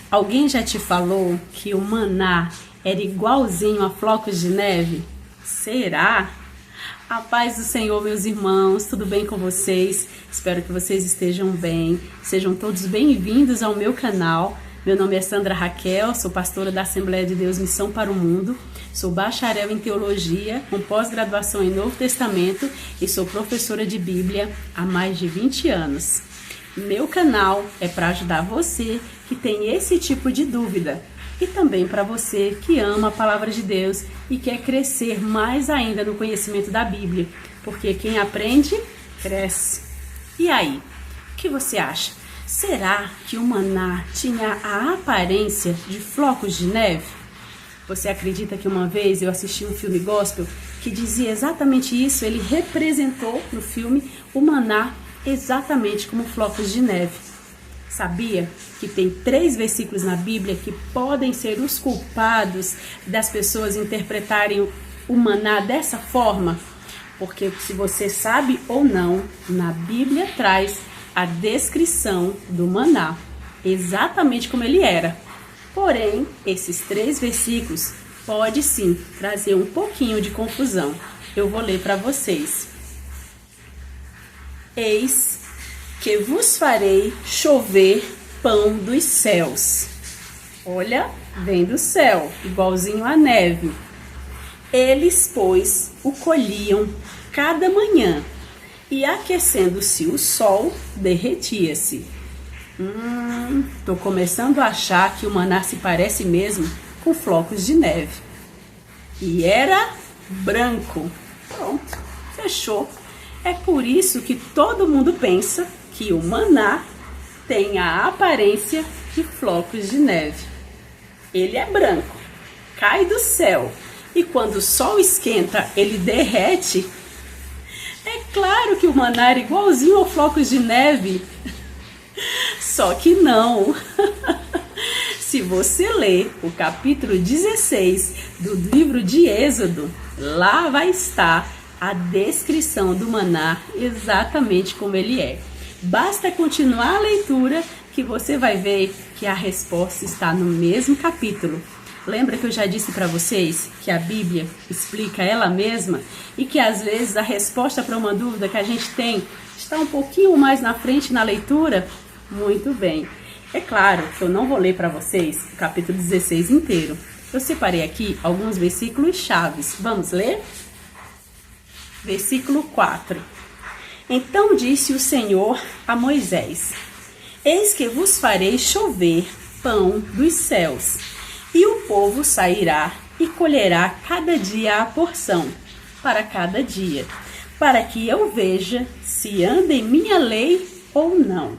Alguém já te falou que o maná era igualzinho a flocos de neve? Será? A paz do Senhor, meus irmãos, tudo bem com vocês? Espero que vocês estejam bem. Sejam todos bem-vindos ao meu canal. Meu nome é Sandra Raquel, sou pastora da Assembleia de Deus Missão para o Mundo. Sou bacharel em teologia, com pós-graduação em Novo Testamento e sou professora de Bíblia há mais de 20 anos. Meu canal é para ajudar você que tem esse tipo de dúvida e também para você que ama a palavra de Deus e quer crescer mais ainda no conhecimento da Bíblia, porque quem aprende, cresce. E aí, o que você acha? Será que o maná tinha a aparência de flocos de neve? Você acredita que uma vez eu assisti um filme gospel que dizia exatamente isso? Ele representou no filme o maná exatamente como flocos de neve. Sabia que tem 3 versículos na Bíblia que podem ser os culpados das pessoas interpretarem o maná dessa forma? Porque se você sabe ou não, na Bíblia traz a descrição do maná, exatamente como ele era. Porém, esses 3 versículos podem sim trazer um pouquinho de confusão. Eu vou ler para vocês. Eis que vos farei chover pão dos céus. Olha, vem do céu, igualzinho a neve. Eles, pois, o colhiam cada manhã, e aquecendo-se o sol, derretia-se. Tô começando a achar que o maná se parece mesmo com flocos de neve. E era branco. Pronto, fechou. É por isso que todo mundo pensa que o maná tem a aparência de flocos de neve. Ele é branco, cai do céu e quando o sol esquenta, ele derrete. É claro que o maná era igualzinho aos flocos de neve. Só que não. Se você ler o capítulo 16 do livro de Êxodo, lá vai estar a descrição do maná exatamente como ele é. Basta continuar a leitura que você vai ver que a resposta está no mesmo capítulo. Lembra que eu já disse para vocês que a Bíblia explica ela mesma e que às vezes a resposta para uma dúvida que a gente tem está um pouquinho mais na frente na leitura? Muito bem. É claro que eu não vou ler para vocês o capítulo 16 inteiro. Eu separei aqui alguns versículos chaves. Vamos ler? Versículo 4. Então disse o Senhor a Moisés: Eis que vos farei chover pão dos céus, e o povo sairá e colherá cada dia a porção, para cada dia, para que eu veja se anda em minha lei ou não.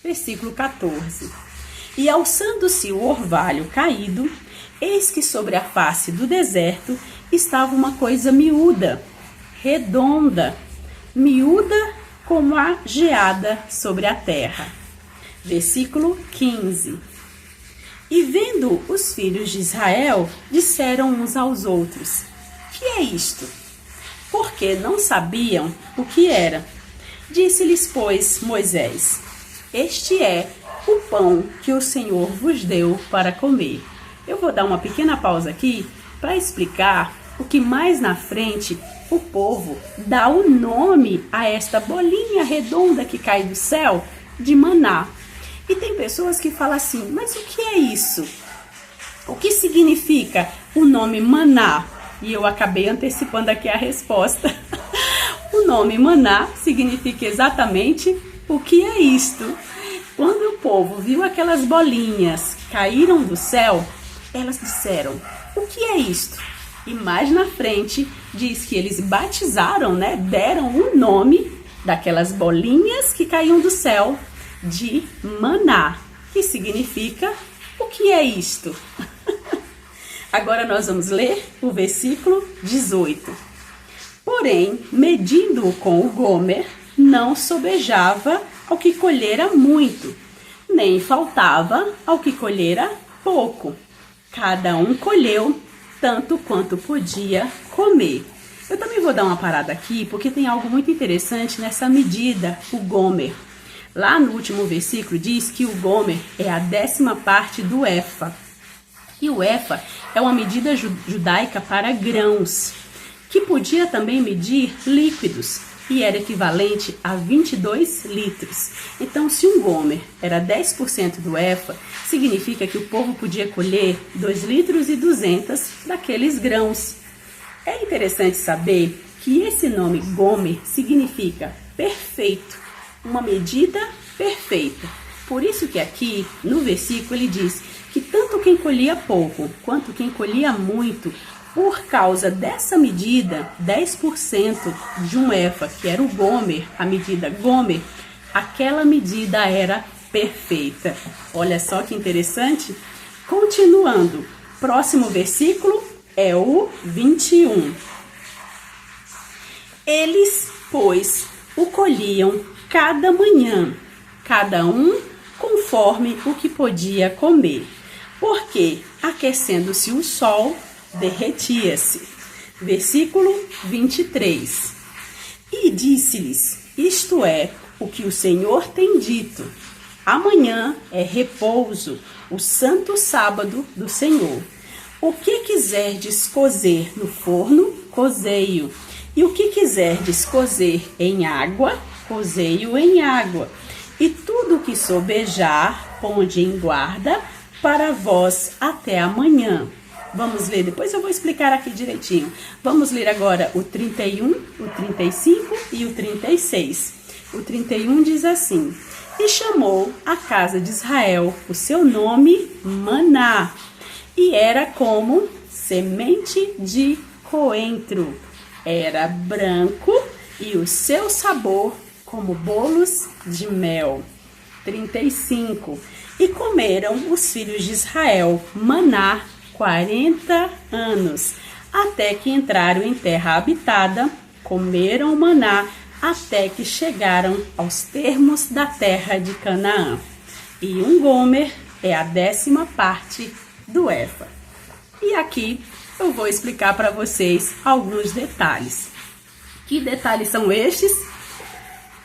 Versículo 14. E alçando-se o orvalho caído, eis que sobre a face do deserto estava uma coisa miúda, redonda, miúda como a geada sobre a terra. Versículo 15. E vendo os filhos de Israel, disseram uns aos outros: Que é isto? Porque não sabiam o que era. Disse-lhes, pois, Moisés: Este é o pão que o Senhor vos deu para comer. Eu vou dar uma pequena pausa aqui para explicar o que mais na frente o povo dá o nome a esta bolinha redonda que cai do céu de maná. E tem pessoas que falam assim: mas o que é isso? O que significa o nome maná? E eu acabei antecipando aqui a resposta. O nome maná significa exatamente o que é isto. Quando o povo viu aquelas bolinhas que caíram do céu, elas disseram: o que é isto? E mais na frente diz que eles batizaram, deram o nome daquelas bolinhas que caíam do céu de maná, que significa o que é isto? Agora nós vamos ler o versículo 18. Porém, medindo-o com o gomer, não sobejava ao que colhera muito, nem faltava ao que colhera pouco. Cada um colheu tanto quanto podia comer. Eu também vou dar uma parada aqui, porque tem algo muito interessante nessa medida, o gomer. Lá no último versículo diz que o gomer é a 10ª parte do efa. E o efa é uma medida judaica para grãos, que podia também medir líquidos e era equivalente a 22 litros. Então, se um gomer era 10% do efa, significa que o povo podia colher 2,2 litros daqueles grãos. É interessante saber que esse nome gomer significa perfeito, uma medida perfeita. Por isso que aqui no versículo ele diz que tanto quem colhia pouco quanto quem colhia muito, por causa dessa medida, 10% de um efa, que era o gomer, a medida gomer, aquela medida era perfeita. Olha só que interessante. Continuando, próximo versículo é o 21. Eles, pois, o colhiam cada manhã, cada um conforme o que podia comer, porque, aquecendo-se o sol, derretia-se. Versículo 23. E disse-lhes, isto é, o que o Senhor tem dito, amanhã é repouso, o santo sábado do Senhor. O que quiserdes cozer no forno, cozei-o, e o que quiserdes cozer em água, cozei-o em água, e tudo o que sobejar, ponde em guarda para vós até amanhã. Vamos ver, depois eu vou explicar aqui direitinho. Vamos ler agora o 31, o 35 e o 36. O 31 diz assim: e chamou a casa de Israel o seu nome Maná, e era como semente de coentro. Era branco e o seu sabor como bolos de mel. 35. E comeram os filhos de Israel maná 40 anos, até que entraram em terra habitada, comeram o maná até que chegaram aos termos da terra de Canaã. E um gomer é a 10ª parte do efa. E aqui eu vou explicar para vocês alguns detalhes. Que detalhes são estes?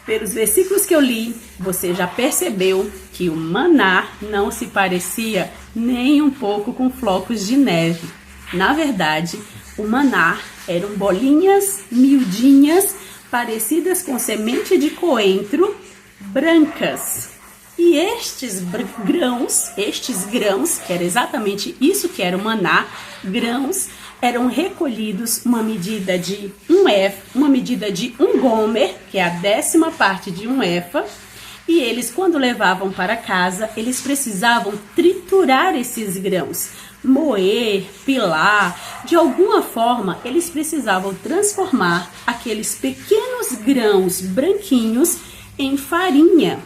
Pelos versículos que eu li, você já percebeu que o maná não se parecia nem um pouco com flocos de neve. Na verdade, o maná eram bolinhas miudinhas, parecidas com semente de coentro, brancas. E estes grãos, que era exatamente isso que era o maná, grãos, eram recolhidos uma medida de um gomer, que é a 10ª parte de um efa, e eles, quando levavam para casa, eles precisavam triturar esses grãos, moer, pilar, de alguma forma eles precisavam transformar aqueles pequenos grãos branquinhos em farinha.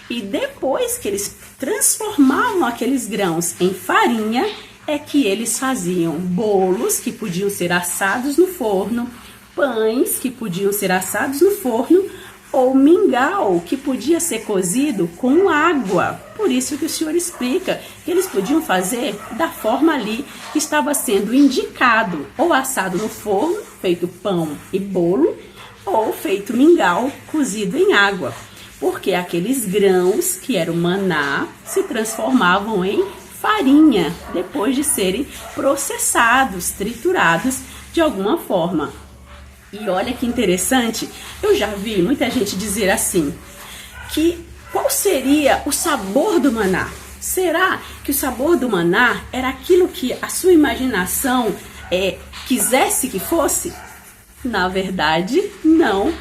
E depois que eles transformavam aqueles grãos em farinha, é que eles faziam bolos que podiam ser assados no forno, pães que podiam ser assados no forno, ou mingau que podia ser cozido com água. Por isso que o Senhor explica que eles podiam fazer da forma ali que estava sendo indicado, ou assado no forno, feito pão e bolo, ou feito mingau cozido em água. Porque aqueles grãos, que era o maná, se transformavam em farinha, depois de serem processados, triturados de alguma forma. E olha que interessante, eu já vi muita gente dizer assim, que qual seria o sabor do maná? Será que o sabor do maná era aquilo que a sua imaginação quisesse que fosse? Na verdade, não.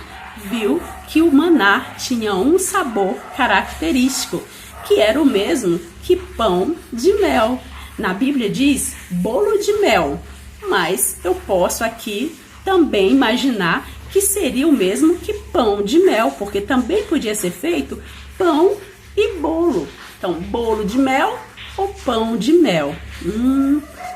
Viu que o maná tinha um sabor característico, que era o mesmo que pão de mel. Na Bíblia diz bolo de mel, mas eu posso aqui também imaginar que seria o mesmo que pão de mel, porque também podia ser feito pão e bolo. Então, bolo de mel ou pão de mel.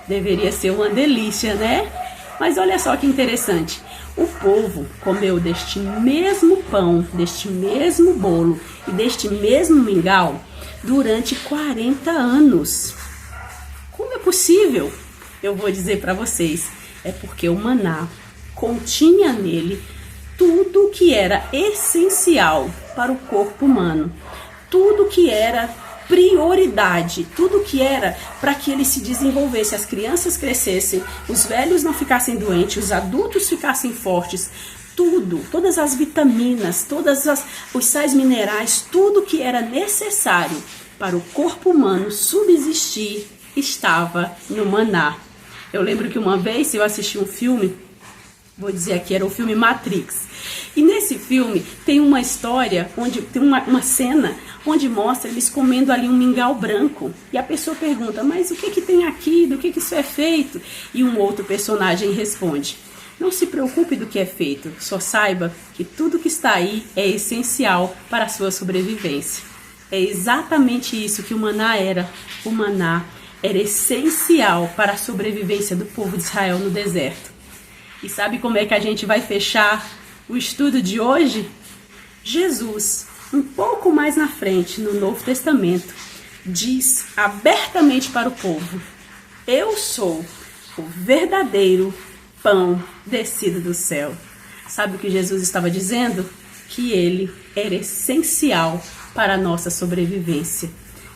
Deveria ser uma delícia, né? Mas olha só que interessante. O povo comeu deste mesmo pão, deste mesmo bolo e deste mesmo mingau durante 40 anos. Como é possível? Eu vou dizer para vocês. É porque o maná continha nele tudo que era essencial para o corpo humano. tudo que era prioridade, tudo que era para que ele se desenvolvesse, as crianças crescessem, os velhos não ficassem doentes, os adultos ficassem fortes, tudo, todas as vitaminas, os sais minerais, tudo que era necessário para o corpo humano subsistir estava no maná. Eu lembro que uma vez eu assisti um filme, vou dizer aqui, era o filme Matrix. E nesse filme tem uma história, onde tem uma cena onde mostra eles comendo ali um mingau branco. E a pessoa pergunta, mas o que tem aqui? Do que isso é feito? E um outro personagem responde, não se preocupe do que é feito, só saiba que tudo que está aí é essencial para a sua sobrevivência. É exatamente isso que o maná era. O maná era essencial para a sobrevivência do povo de Israel no deserto. E sabe como é que a gente vai fechar o estudo de hoje? Jesus, um pouco mais na frente, no Novo Testamento, diz abertamente para o povo, eu sou o verdadeiro pão descido do céu. Sabe o que Jesus estava dizendo? Que ele era essencial para a nossa sobrevivência.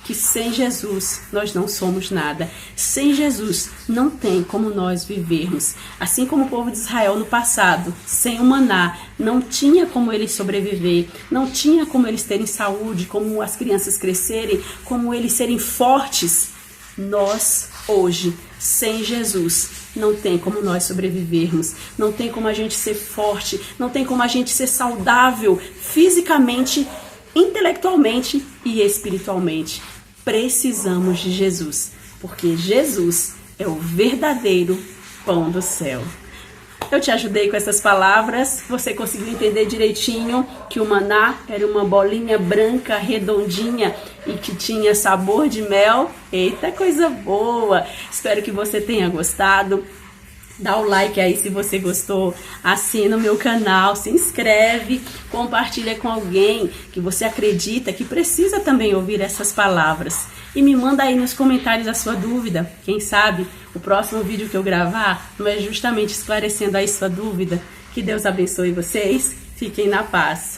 Que sem Jesus nós não somos nada. Sem Jesus não tem como nós vivermos. Assim como o povo de Israel no passado, sem o maná, não tinha como eles sobreviver, não tinha como eles terem saúde, como as crianças crescerem, como eles serem fortes. Nós, hoje, sem Jesus, não tem como nós sobrevivermos, não tem como a gente ser forte, não tem como a gente ser saudável fisicamente, intelectualmente e espiritualmente. Precisamos de Jesus, porque Jesus é o verdadeiro pão do céu. Eu te ajudei com essas palavras, você conseguiu entender direitinho que o maná era uma bolinha branca, redondinha e que tinha sabor de mel? Eita, coisa boa! Espero que você tenha gostado. Dá o like aí se você gostou, assina o meu canal, se inscreve, compartilha com alguém que você acredita que precisa também ouvir essas palavras. E me manda aí nos comentários a sua dúvida. Quem sabe o próximo vídeo que eu gravar não é justamente esclarecendo aí sua dúvida. Que Deus abençoe vocês. Fiquem na paz.